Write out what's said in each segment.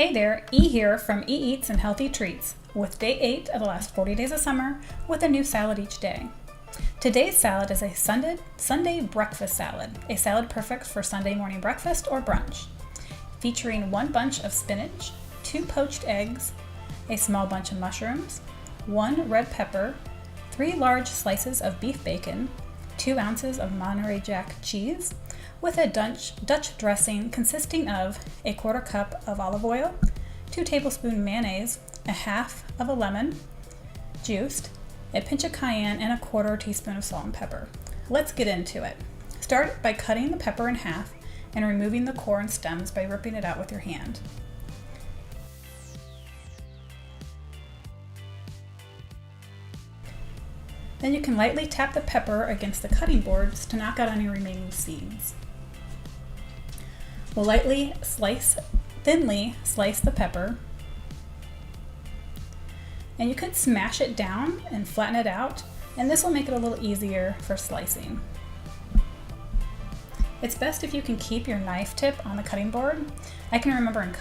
Hey there, E here from eEats and Healthy Treats with day 8 of the last 40 days of summer with a new salad each day. Today's salad is a Sunday breakfast salad, a salad perfect for Sunday morning breakfast or brunch, featuring 1 bunch of spinach, 2 poached eggs, a small bunch of mushrooms, 1 red pepper, 3 large slices of beef bacon, 2 ounces of Monterey-jack cheese, with a Dutch dressing consisting of a 1/4 cup of olive oil, 2 tablespoons mayonnaise, a half of a lemon juiced, a pinch of cayenne, and a 1/4 teaspoon of salt and pepper. Let's get into it. Start by cutting the pepper in half and removing the core and stems by ripping it out with your hand. Then you can lightly tap the pepper against the cutting boards to knock out any remaining seeds. We'll thinly slice the pepper, and you could smash it down and flatten it out, and this will make it a little easier for slicing. It's best if you can keep your knife tip on the cutting board. I can remember in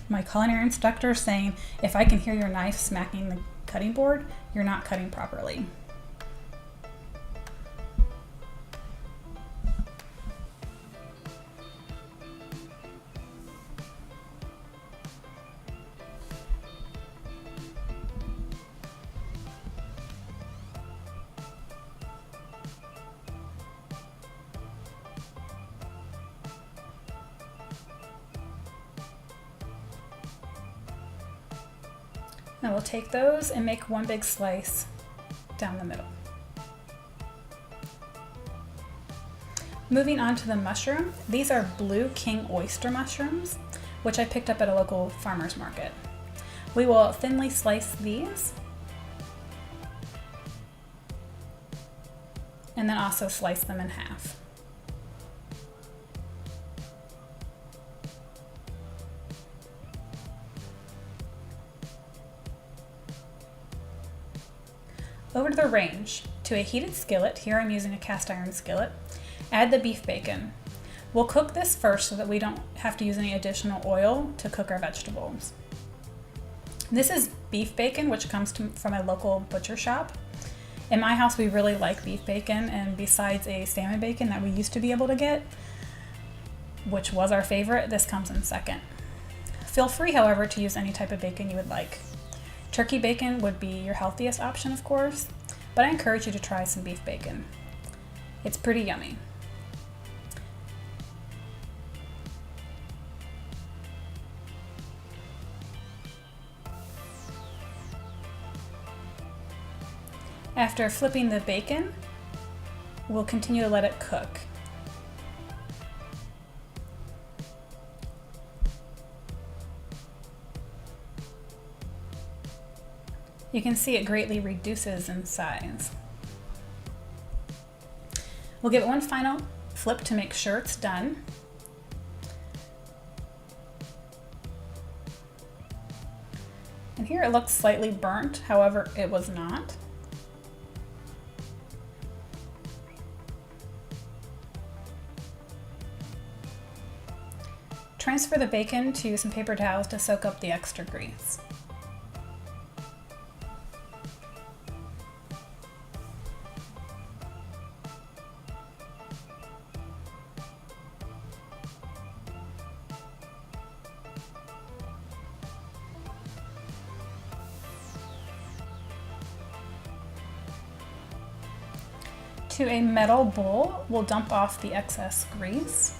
my culinary instructor saying, if I can hear your knife smacking the cutting board, you're not cutting properly. Now we'll take those and make 1 big slice down the middle. Moving on to the mushroom, these are blue king oyster mushrooms, which I picked up at a local farmer's market. We will thinly slice these, and then also slice them in half. Over to the range, to a heated skillet, here I'm using a cast iron skillet, add the beef bacon. We'll cook this first so that we don't have to use any additional oil to cook our vegetables. This is beef bacon, which comes from a local butcher shop. In my house, we really like beef bacon, and besides a salmon bacon that we used to be able to get, which was our favorite, this comes in second. Feel free, however, to use any type of bacon you would like. Turkey bacon would be your healthiest option, of course, but I encourage you to try some beef bacon. It's pretty yummy. After flipping the bacon, we'll continue to let it cook. You can see it greatly reduces in size. We'll give it 1 final flip to make sure it's done. And here it looks slightly burnt, however, it was not. Transfer the bacon to some paper towels to soak up the extra grease. To a metal bowl, we'll dump off the excess grease.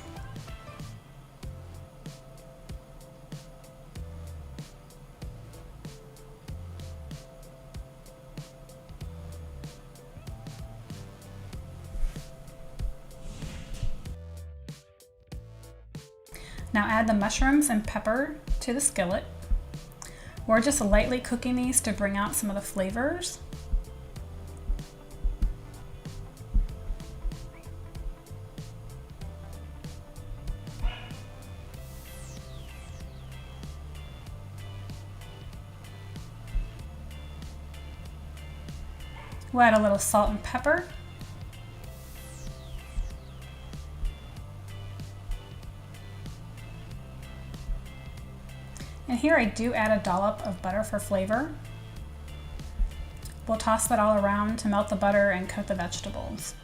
Now add the mushrooms and pepper to the skillet. We're just lightly cooking these to bring out some of the flavors. We'll add a little salt and pepper. And here I do add a dollop of butter for flavor. We'll toss that all around to melt the butter and coat the vegetables.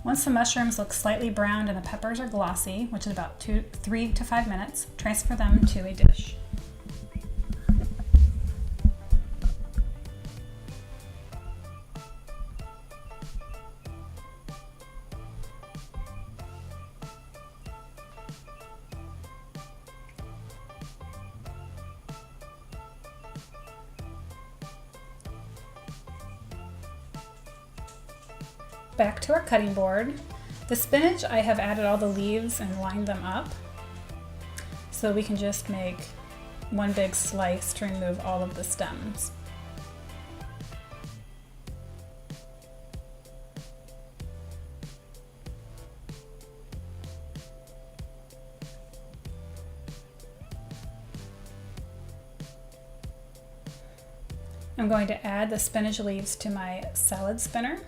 Once the mushrooms look slightly browned and the peppers are glossy, which is about 3 to 5 minutes, transfer them to a dish. Back to our cutting board. The spinach, I have added all the leaves and lined them up so we can just make one big slice to remove all of the stems. I'm going to add the spinach leaves to my salad spinner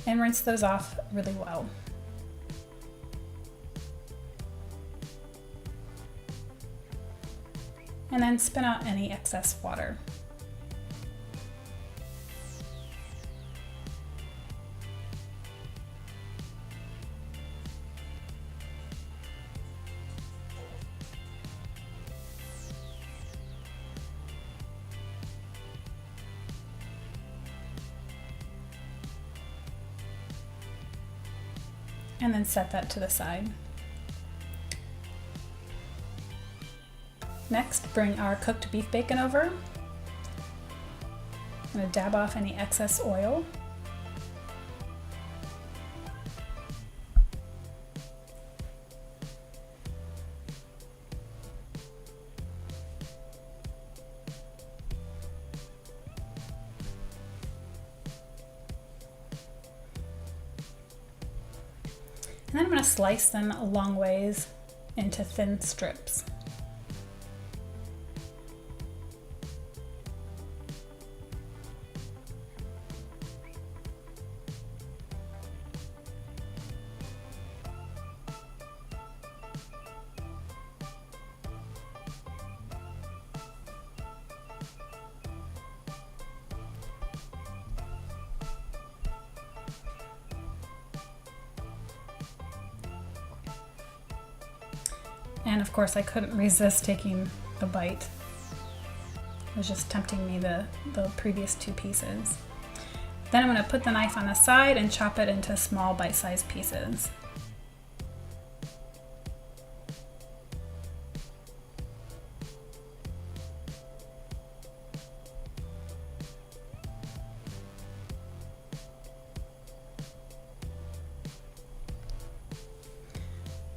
and rinse those off really well. And then spin out any excess water. And then set that to the side. Next, bring our cooked beef bacon over. I'm going to dab off any excess oil. And then I'm going to slice them long ways into thin strips. And of course I couldn't resist taking a bite. It was just tempting me, the previous 2 pieces. Then I'm going to put the knife on the side and chop it into small bite-sized pieces.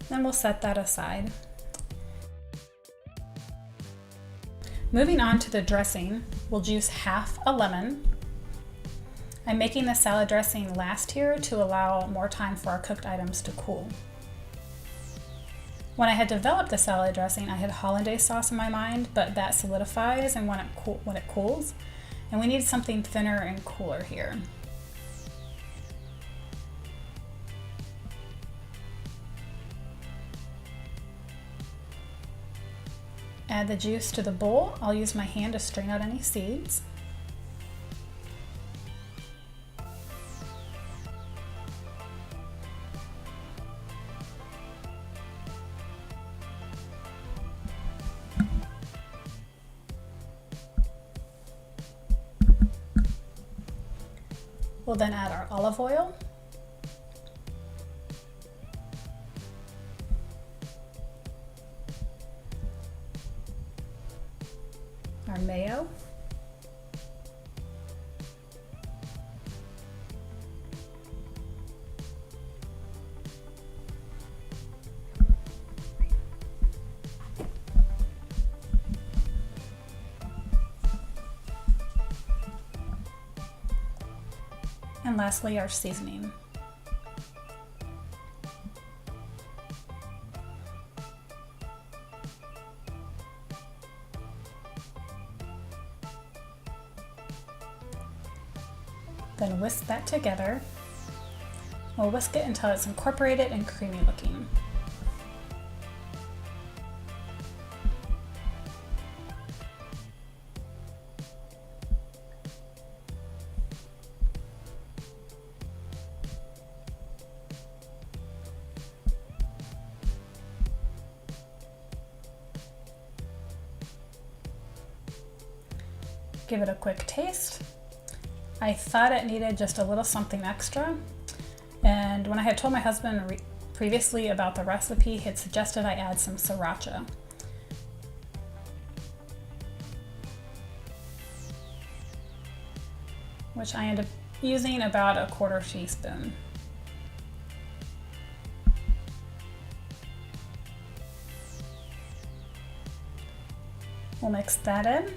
Then we'll set that aside. Moving on to the dressing, we'll juice half a lemon. I'm making the salad dressing last here to allow more time for our cooked items to cool. When I had developed the salad dressing, I had hollandaise sauce in my mind, but that solidifies and when it cools, and we need something thinner and cooler here. Add the juice to the bowl. I'll use my hand to strain out any seeds. We'll then add our olive oil. Our mayo, And lastly, our seasoning. Then whisk that together. We'll whisk it until it's incorporated and creamy looking. Give it a quick taste. I thought it needed just a little something extra, and when I had told my husband previously about the recipe, he had suggested I add some sriracha. Which I ended up using about a 1/4 teaspoon. We'll mix that in.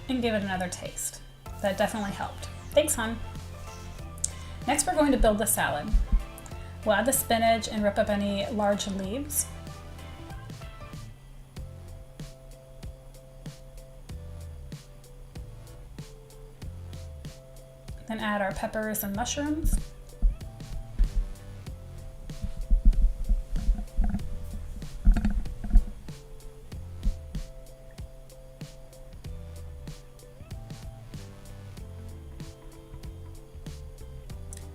And give it another taste. That definitely helped. Thanks, hon. Next, we're going to build the salad. We'll add the spinach and rip up any large leaves. Then add our peppers and mushrooms.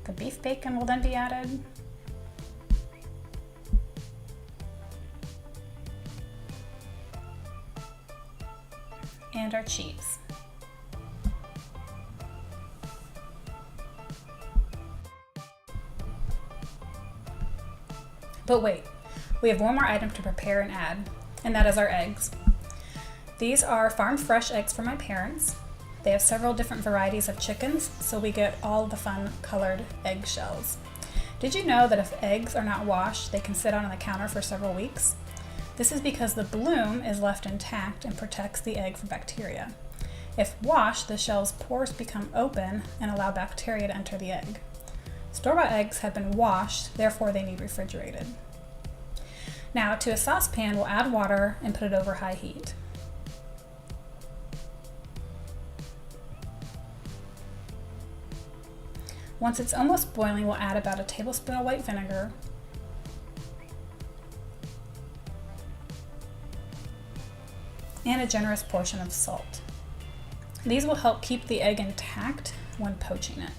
The beef bacon will then be added. And our cheese. But wait, we have one more item to prepare and add, and that is our eggs. These are farm fresh eggs from my parents. They have several different varieties of chickens, so we get all the fun colored egg shells. Did you know that if eggs are not washed, they can sit out on the counter for several weeks? This is because the bloom is left intact and protects the egg from bacteria. If washed, the shell's pores become open and allow bacteria to enter the egg. Store-bought eggs have been washed, therefore they need refrigerated. Now, to a saucepan, we'll add water and put it over high heat. Once it's almost boiling, we'll add about a tablespoon of white vinegar, and a generous portion of salt. These will help keep the egg intact when poaching it.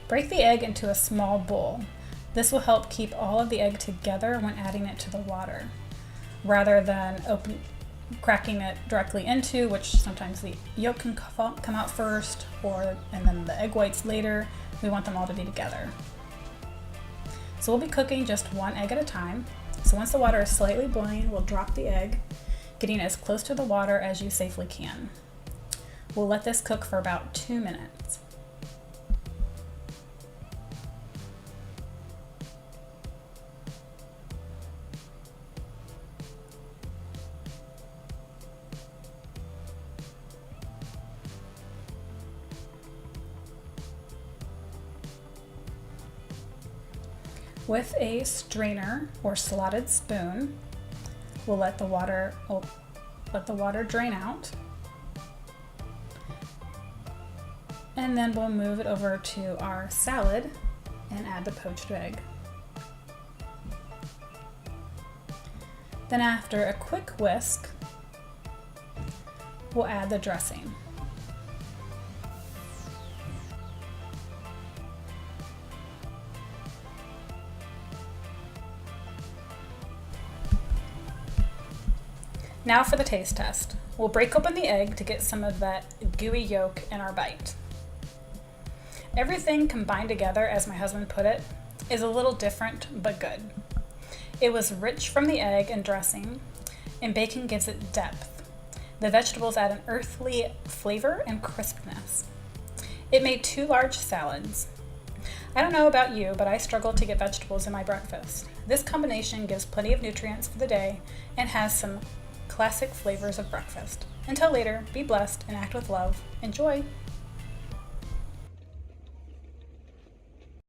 Break the egg into a small bowl. This will help keep all of the egg together when adding it to the water, rather than cracking it directly into, which sometimes the yolk can come out first, and then the egg whites later. We want them all to be together. So we'll be cooking just one egg at a time. So once the water is slightly boiling, we'll drop the egg, getting as close to the water as you safely can. We'll let this cook for about 2 minutes. With a strainer or slotted spoon, we'll let the water drain out, and then we'll move it over to our salad and add the poached egg. Then after a quick whisk, we'll add the dressing. Now for the taste test. We'll break open the egg to get some of that gooey yolk in our bite. Everything combined together, as my husband put it, is a little different but good. It was rich from the egg and dressing, and bacon gives it depth. The vegetables add an earthly flavor and crispness. It made 2 large salads. I don't know about you, but I struggle to get vegetables in my breakfast. This combination gives plenty of nutrients for the day and has some classic flavors of breakfast. Until later, be blessed and act with love. Enjoy!